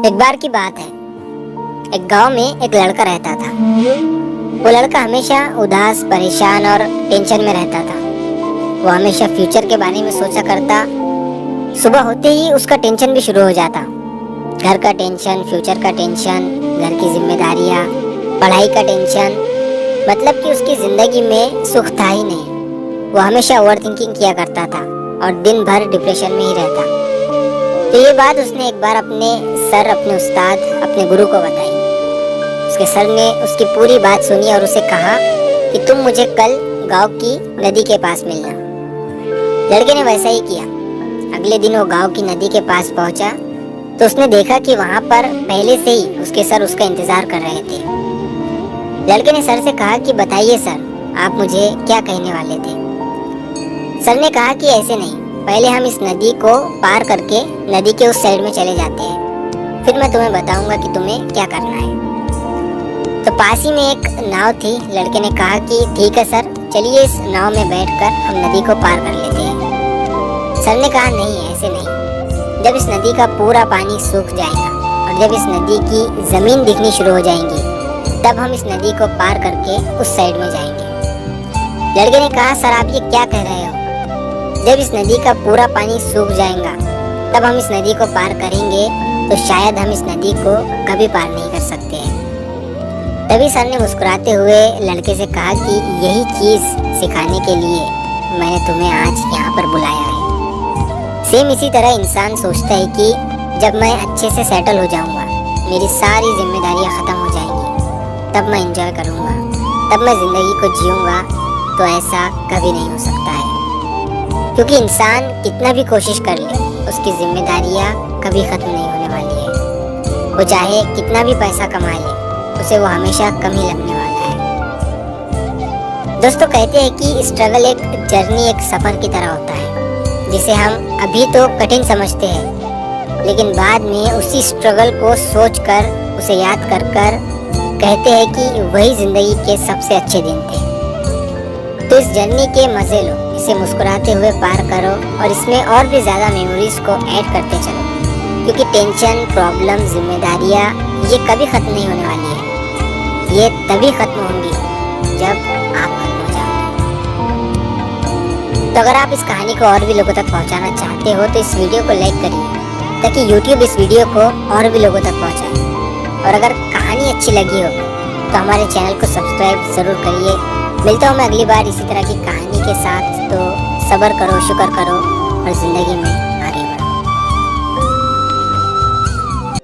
एक बार की बात है, एक गांव में एक लड़का रहता था। वो लड़का हमेशा उदास, परेशान और टेंशन में रहता था। वो हमेशा फ्यूचर के बारे में सोचा करता। सुबह होते ही उसका टेंशन भी शुरू हो जाता। घर का टेंशन, फ्यूचर का टेंशन, घर की जिम्मेदारियां, पढ़ाई का टेंशन। मतलब कि उसकी जिंदगी में सुख था ही नहीं। वो हमेशा ओवरथिंकिंग किया करता था और दिन भर डिप्रेशन में ही रहता। तो ये बात उसने एक बार अपने उस्ताद, अपने गुरु को बताई। उसके सर ने उसकी पूरी बात सुनी और उसे कहा कि तुम मुझे कल गांव की नदी के पास मिलना। लड़के ने वैसा ही किया। अगले दिन वो गांव की नदी के पास पहुंचा तो उसने देखा कि वहां पर पहले से ही उसके सर उसका इंतजार कर रहे थे। लड़के ने सर से कहा कि बताइए सर, आप मुझे क्या कहने वाले थे। सर ने कहा कि ऐसे नहीं, पहले हम इस नदी को पार करके नदी के उस साइड में चले जाते हैं, फिर मैं तुम्हें बताऊंगा कि तुम्हें क्या करना है। तो पास ही में एक नाव थी। लड़के ने कहा कि ठीक है सर, चलिए इस नाव में बैठकर हम नदी को पार कर लेते हैं। सर ने कहा नहीं, ऐसे नहीं। जब इस नदी का पूरा पानी सूख जाएगा और जब इस नदी की जमीन दिखनी शुरू हो जाएंगी, तब हम इस नदी को पार करके उस साइड में जाएंगे। लड़के ने कहा सर, आप ये क्या कह रहे हो? जब इस नदी का पूरा पानी सूख जाएगा तब हम इस नदी को पार करेंगे, तो शायद हम इस नदी को कभी पार नहीं कर सकते हैं। तभी सर ने मुस्कुराते हुए लड़के से कहा कि यही चीज़ सिखाने के लिए मैंने तुम्हें आज यहाँ पर बुलाया है। सेम इसी तरह इंसान सोचता है कि जब मैं अच्छे से सेटल हो जाऊँगा, मेरी सारी जिम्मेदारियाँ ख़त्म हो जाएंगी, तब मैं एंजॉय करूँगा, तब मैं ज़िंदगी को जीऊँगा। तो ऐसा कभी नहीं हो सकता है, क्योंकि इंसान कितना भी कोशिश कर ले, उसकी जिम्मेदारियां कभी खत्म नहीं होने वाली है। वो चाहे कितना भी पैसा कमा ले, उसे वो हमेशा कम ही लगने वाला है। दोस्तों, कहते हैं कि स्ट्रगल एक जर्नी, एक सफ़र की तरह होता है, जिसे हम अभी तो कठिन समझते हैं, लेकिन बाद में उसी स्ट्रगल को सोचकर, उसे याद कर कर कहते हैं कि वही ज़िंदगी के सबसे अच्छे दिन थे। तो इस जर्नी के मज़े लो, इसे मुस्कुराते हुए पार करो और इसमें और भी ज़्यादा मेमोरीज को ऐड करते चलो, क्योंकि टेंशन, प्रॉब्लम, जिम्मेदारियाँ ये कभी ख़त्म नहीं होने वाली है। ये तभी ख़त्म होंगी जब आप खत्म हो जाओगे। तो अगर आप इस कहानी को और भी लोगों तक पहुँचाना चाहते हो तो इस वीडियो को लाइक करिए, ताकि YouTube इस वीडियो को और भी लोगों तक पहुँचाए। और अगर कहानी अच्छी लगी हो तो हमारे चैनल को सब्सक्राइब ज़रूर करिए। मिलता हूँ मैं अगली बार इसी तरह की कहानी के साथ। तो सब्र करो, शुक्र करो और ज़िंदगी में